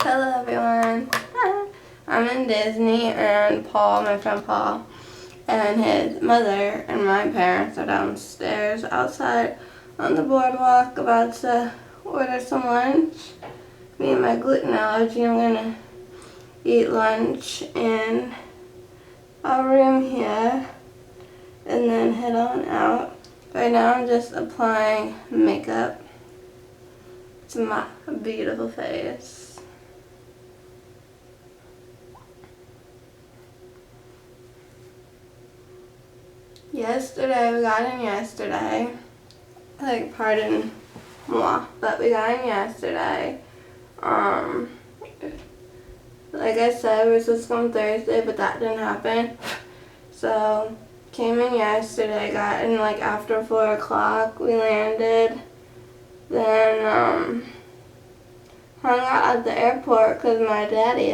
Hello everyone. I'm in Disney and Paul, my friend Paul, and his mother and my parents are downstairs outside on the boardwalk about to order some lunch. Me and my gluten allergy, I'm gonna eat lunch in our room here and then head on out. Right now I'm just applying makeup to my beautiful face. Yesterday, we got in yesterday. Like, pardon moi, but we got in yesterday. Like I said, we were supposed to come Thursday, but that didn't happen. So, came in yesterday, got in like after 4 o'clock, we landed. Then, hung out at the airport because my daddy,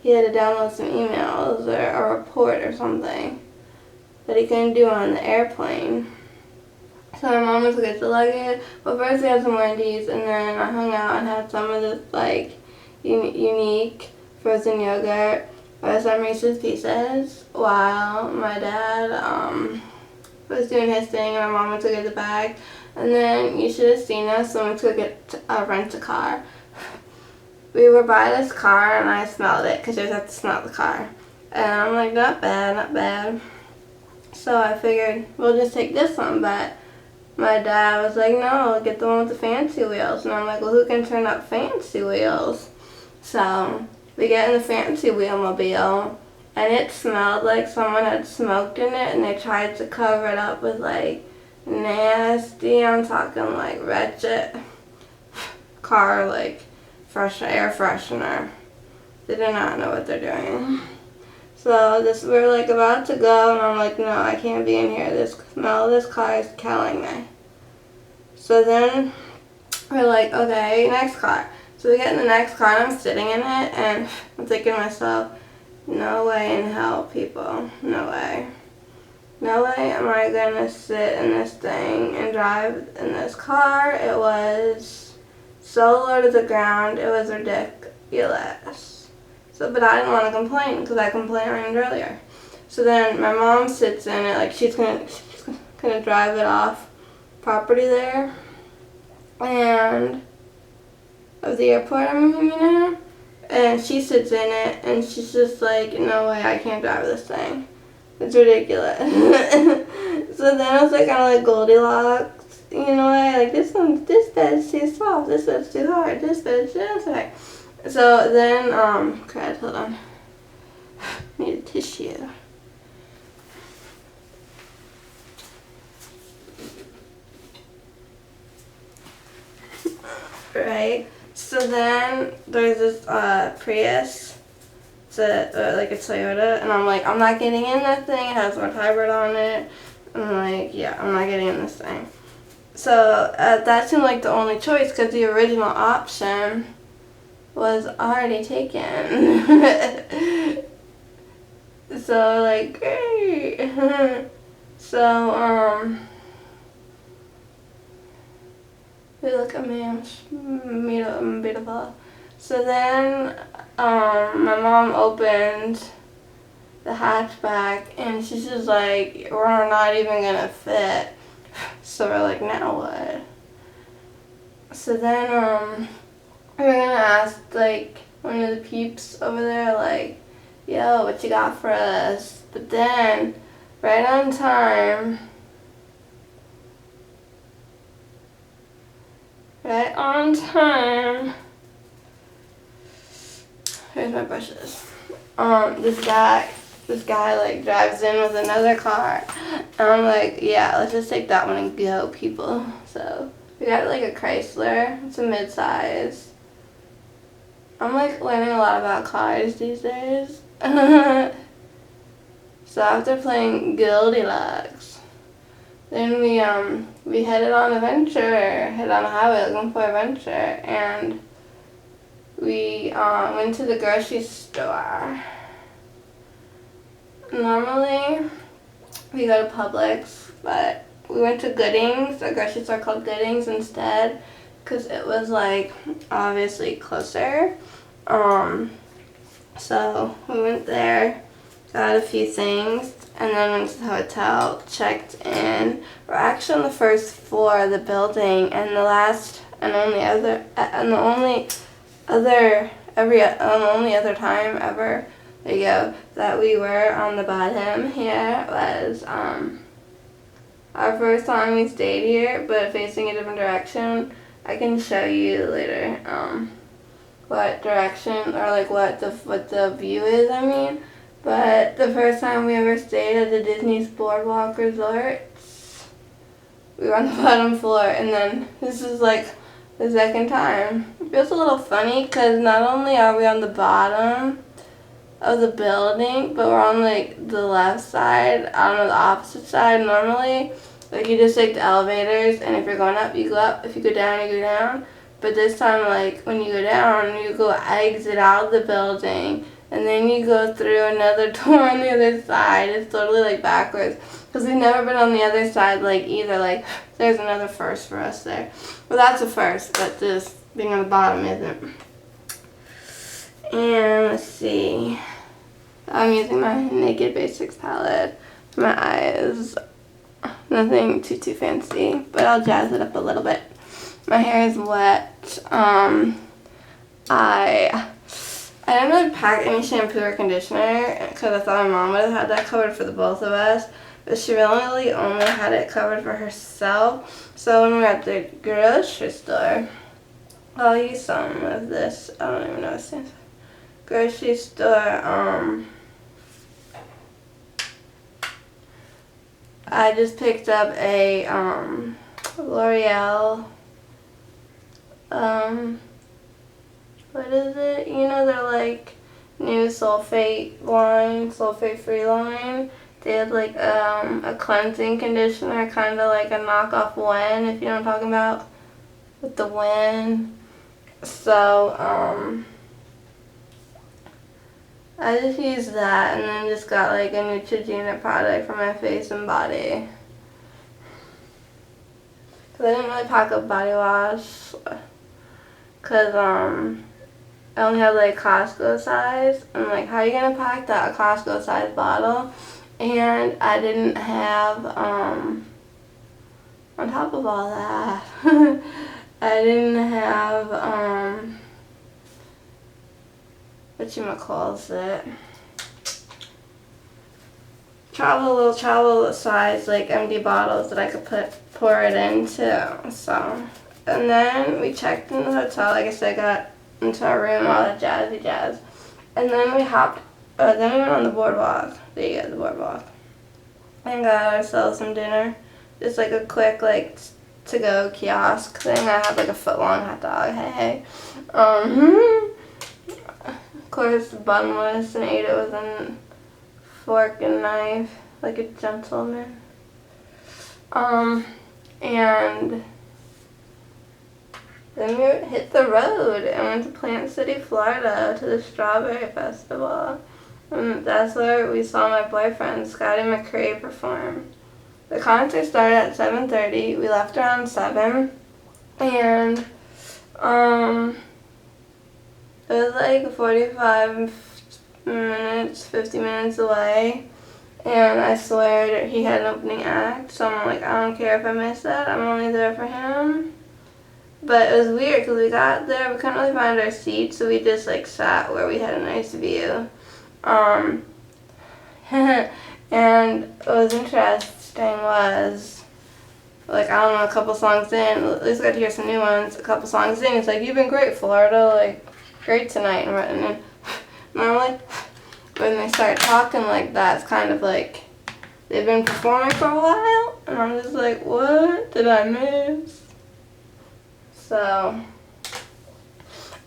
he had to download some emails or a report or something that he couldn't do on the airplane. So my mom was to get the luggage, but first we had some Wendy's, and then I hung out and had some of this like unique frozen yogurt or some Reese's Pieces while my dad was doing his thing and my mom went to get the bag. And then you should have seen us when we went to get rent a car. We were by this car and I smelled it because you always have to smell the car. And I'm like, not bad, not bad. So I figured we'll just take this one, but my dad was like, no, get the one with the fancy wheels. And I'm like, well, who can turn up fancy wheels? So we get in the fancy wheelmobile, and it smelled like someone had smoked in it, and they tried to cover it up with like nasty, I'm talking like wretched car, like fresh air freshener. They do not know what they're doing. So we're like about to go, and I'm like, no, I can't be in here. This smell of this car is killing me. So then we're like, okay, next car. So we get in the next car, and I'm sitting in it, and I'm thinking to myself, no way in hell, people. No way. No way am I gonna sit in this thing and drive in this car. It was so low to the ground, it was ridiculous. So, but I didn't want to complain because I complained earlier. So then my mom sits in it, like she's gonna drive it off property there, and of the airport, and she sits in it, and she's just like, no way, I can't drive this thing. It's ridiculous. So then I was like, kind of like Goldilocks, like this bed's too soft, this bed's too hard, this bed's just right. So then, crud, hold on. Need a tissue. Right. So then there's this Prius. It's like a Toyota, and I'm like, I'm not getting in that thing. It has one hybrid on it. And I'm like, yeah, I'm not getting in this thing. So that seemed like the only choice because the original option was already taken. So like, great. So look at me, I'm beautiful. So then my mom opened the hatchback, and she's just like, we're not even gonna fit. So we're like, now what? So then we're gonna ask like one of the peeps over there, like, yo, what you got for us? But then right on time, here's my brushes. This guy like drives in with another car, and I'm like, yeah, let's just take that one and go, people. So we got like a Chrysler. It's a mid-size. I'm like learning a lot about cars these days. So after playing Goldilocks, then we headed on a highway looking for adventure, and we went to the grocery store. Normally we go to Publix, but we went to Goodings, a grocery store called Goodings instead, because it was like obviously closer. So we went there, got a few things, and then went to the hotel, checked in. We're actually on the first floor of the building, and the only other time ever, there you go, that we were on the bottom here was our first time we stayed here, but facing a different direction. I can show you later what direction or like what the view is, I mean. But the first time we ever stayed at the Disney's Boardwalk Resort, we were on the bottom floor, and then this is like the second time. It feels a little funny because not only are we on the bottom of the building, but we're on like the left side, I don't know, the opposite side. Normally, like you just take the elevators, and if you're going up, you go up. If you go down, you go down. But this time, like when you go down, you go exit out of the building, and then you go through another door on the other side. It's totally like backwards because we've never been on the other side like either. Like there's another first for us there. Well, that's a first, but just being on the bottom isn't. And let's see. I'm using my Naked Basics palette for my eyes. Nothing too fancy, but I'll jazz it up a little bit. My hair is wet. I didn't really pack any shampoo or conditioner because I thought my mom would have had that covered for the both of us, but she really only had it covered for herself. So when we were at the grocery store, I'll use some of this. I don't even know what it stands for. Grocery store. I just picked up a L'Oreal. What is it? You know, they're like new sulfate free line. They had like a cleansing conditioner, kind of like a knockoff Wen, if you know what I'm talking about, with the Wen. So I just used that, and then just got like a Neutrogena product for my face and body. Cause I didn't really pack up body wash. Cause I only had like Costco size. I'm like, how are you gonna pack that Costco size bottle? And I didn't have on top of all that, I didn't have whatchamacallit, travel size like empty bottles that I could pour it into. So, and then we checked in the hotel. Like I said, got into our room, all that jazzy jazz. And then we then we went on the boardwalk. There you go, the boardwalk. And got ourselves some dinner. Just like a quick like to-go kiosk thing. I had like a foot-long hot dog. Hey. Of course, bunless, and ate it with a fork and knife, like a gentleman. And then we hit the road and went to Plant City, Florida, to the Strawberry Festival. And that's where we saw my boyfriend, Scotty McCrae, perform. The concert started at 7:30. We left around 7. And it was like 45 minutes, 50 minutes away. And I swear he had an opening act. So I'm like, I don't care if I miss that. I'm only there for him. But it was weird because we got there, we couldn't really find our seats, so we just like sat where we had a nice view. And what was interesting was, like, I don't know, a couple songs in, at least I got to hear some new ones, a couple songs in, it's like, you've been great, Florida, like, great tonight. And then normally when they start talking like that, it's kind of like they've been performing for a while, and I'm just like, what did I miss? So,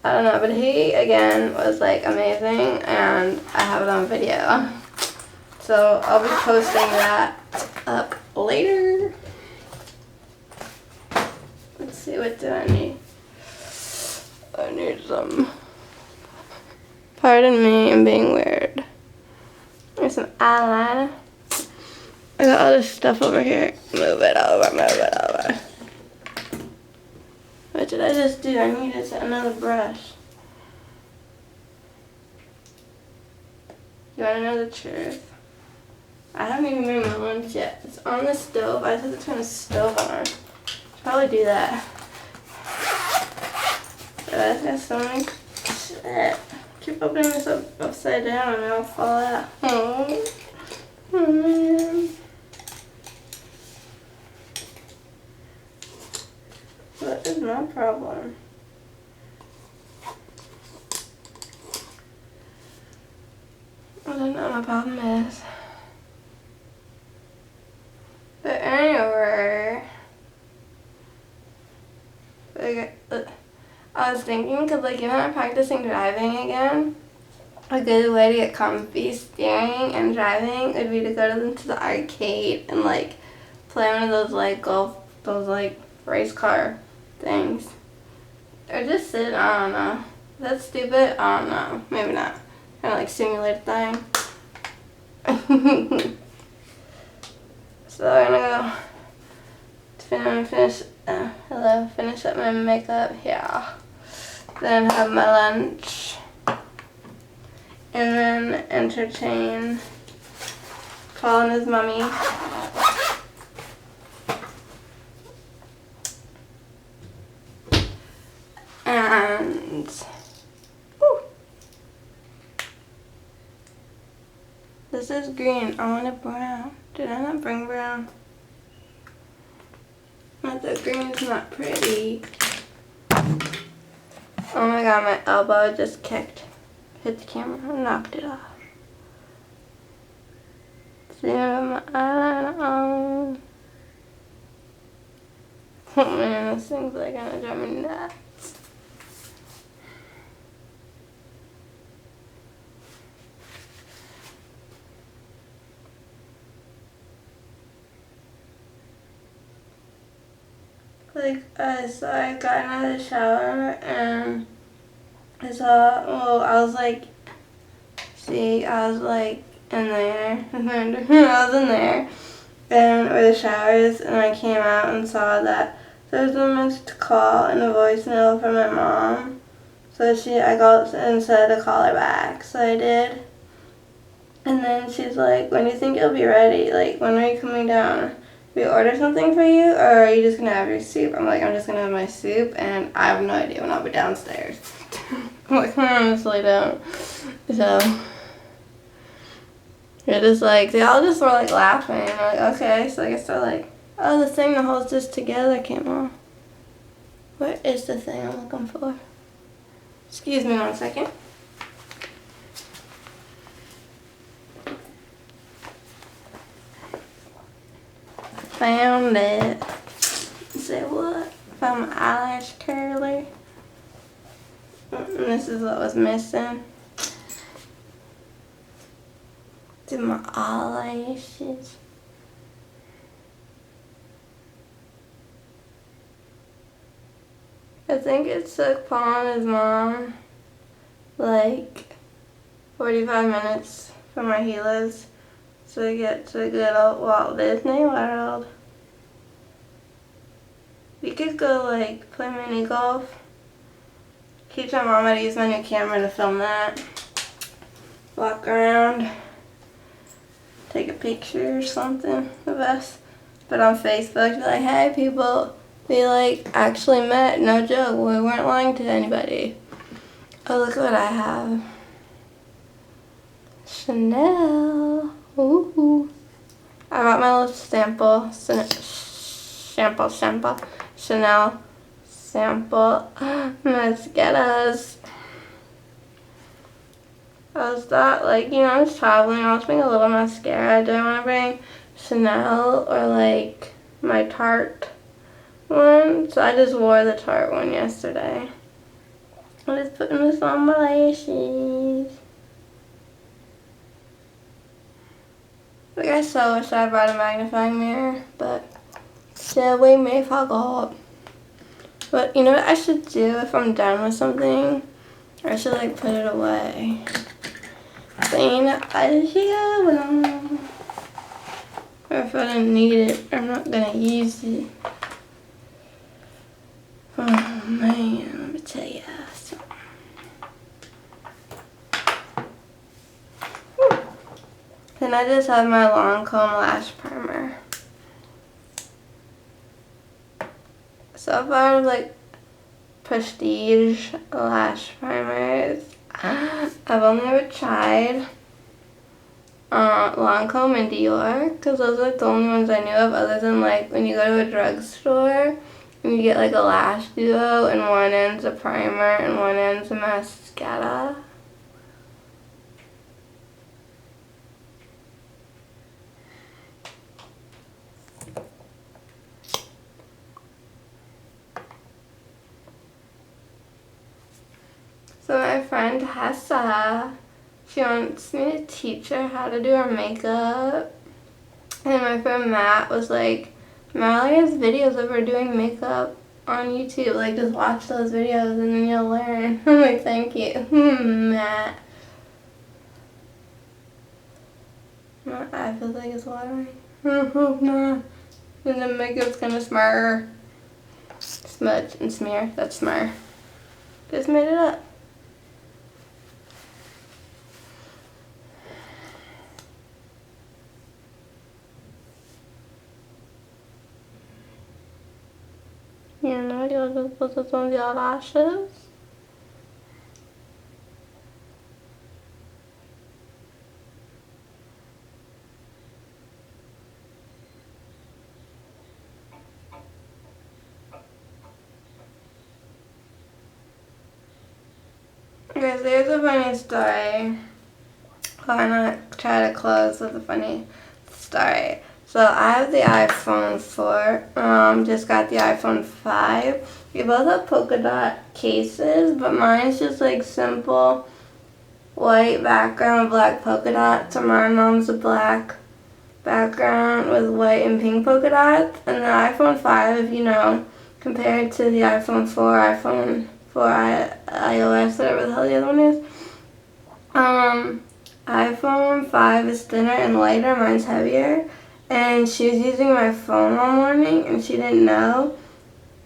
I don't know, but he, again, was, like, amazing, and I have it on video. So, I'll be posting that up later. Let's see, what do I need? I need some, pardon me, I'm being weird. There's some eyeliner. I got all this stuff over here. Move it over. What did I just do? I needed another brush. You wanna know the truth? I haven't even made my lunch yet. It's on the stove. I just have to turn the stove on. Should probably do that. But I just got so many shit. Keep opening this up upside down and it'll fall out. Oh man. What is my problem? I don't know what my problem is. But anyway, I was thinking, because like even I'm practicing driving again, a good way to get comfy steering and driving would be to go to the arcade and like play one of those like those like race car things. Or just sit, I don't know. That's stupid? I don't know. Maybe not. Kind of like simulate a thing. So I'm gonna go finish up my makeup here. Then have my lunch. And then entertain Colin his mommy. And this is green. I want it brown. Did I not bring brown? Not that green's not pretty. Oh my god, my elbow just hit the camera and knocked it off. See, I have my eyeliner on. Oh man, this thing's like gonna drive me nuts. Like, I got out of the shower and I was like in there, I was in there, and where the showers, and I came out and saw that there was a missed call and a voicemail from my mom. So I called and said to call her back, so I did. And then she's like, when do you think you'll be ready? Like, when are you coming down? We order something for you, or are you just gonna have your soup? I'm like, I'm just gonna have my soup, and I have no idea when I'll be downstairs. I'm like, I honestly don't. So, it is like, they all just were like laughing. I'm like, okay, so I guess they're like, oh, the thing that holds this together came off. Where is the thing I'm looking for? Excuse me 1 second. Found it. Say what? Found my eyelash curler. And this is what was missing. Do my eyelashes. I think it took Paul and his mom like 45 minutes from where he lives to get to good old Walt Disney World. We could go like play mini golf. Teach my mom how to use my new camera to film that. Walk around. Take a picture or something of us. Put on Facebook. Be like, hey people, we like actually met. No joke. We weren't lying to anybody. Oh, look what I have. Chanel. Ooh. I got my little Chanel sample mascaras. I was thought, like, you know, I was traveling, I was bring a little mascara. Do I want to bring Chanel or like my Tarte one? So I just wore the Tarte one yesterday. I'm just putting this on my lashes. Like, I so wish I brought a magnifying mirror, but still we may forgot. But you know what I should do if I'm done with something? I should like put it away. Clean up as you go. Or if I don't need it, I'm not gonna use it. Oh man, let me tell you something. Then I just have my Lancome lash primer. So far, like Prestige lash primers, I've only ever tried Lancome and Dior, because those are like the only ones I knew of, other than like when you go to a drugstore and you get like a lash duo and one end's a primer and one end's a mascara. So my friend Hessa, she wants me to teach her how to do her makeup. And my friend Matt was like, Mallory has videos of her doing makeup on YouTube. Like, just watch those videos and then you'll learn. I'm like, thank you, Matt. My eye feels like it's watering. No. And the makeup's gonna smudge and smear. That's smart. Just made it up. You know, you'll just put this on your lashes. Okay, so here's a funny story. Why not try to close with a funny story? So I have the iPhone 4, just got the iPhone 5. We both have polka dot cases, but mine's just like simple white background with black polka dots. So my mom's a black background with white and pink polka dots. And the iPhone 5, if you know, compared to the iPhone 4, iPhone 4 iOS, whatever the hell the other one is, iPhone 5 is thinner and lighter, mine's heavier. And she was using my phone all morning and she didn't know.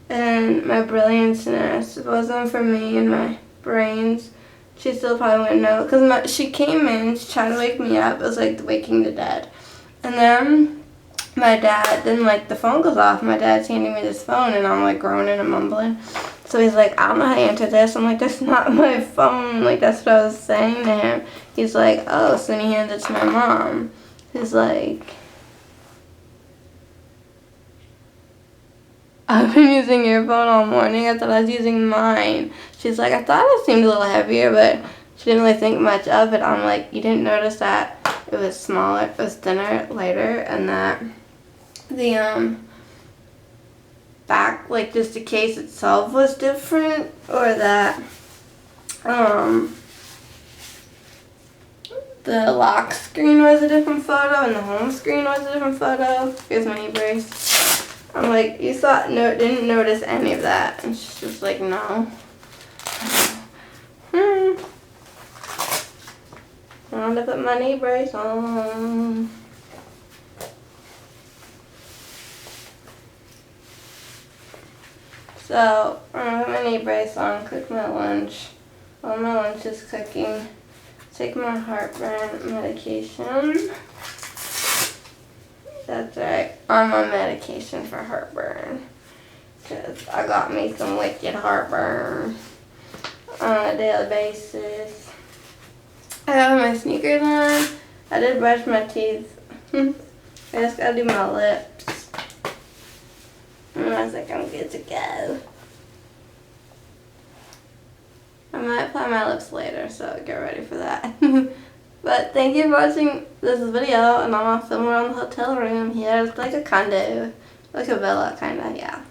And my brilliantness wasn't for me and my brains. She still probably wouldn't know. Because she came in, she tried to wake me up. It was like Waking the Dead. And then my dad, the phone goes off. My dad's handing me this phone and I'm like groaning and mumbling. So he's like, I don't know how to answer this. I'm like, that's not my phone. Like, that's what I was saying to him. He's like, oh, so then he hands it to my mom. He's like, I've been using your phone all morning. I thought I was using mine. She's like, I thought it seemed a little heavier, but she didn't really think much of it. I'm like, you didn't notice that it was smaller, it was thinner, lighter, and that the back, like just the case itself was different, or that the lock screen was a different photo and the home screen was a different photo. Here's my knee brace. I'm like, you didn't notice any of that. And she's just like, no. I want to put my knee brace on. So, I'm going to put my knee brace on, cook my lunch. While my lunch is cooking, take my heartburn medication. That's right, I'm on medication for heartburn. Because I got me some wicked heartburn on a daily basis. I have my sneakers on. I did brush my teeth. I just gotta do my lips. And I was like, I'm good to go. I might apply my lips later, so get ready for that. But thank you for watching this video, and I'm gonna film around the hotel room here. It's like a condo, like a villa, kinda, yeah.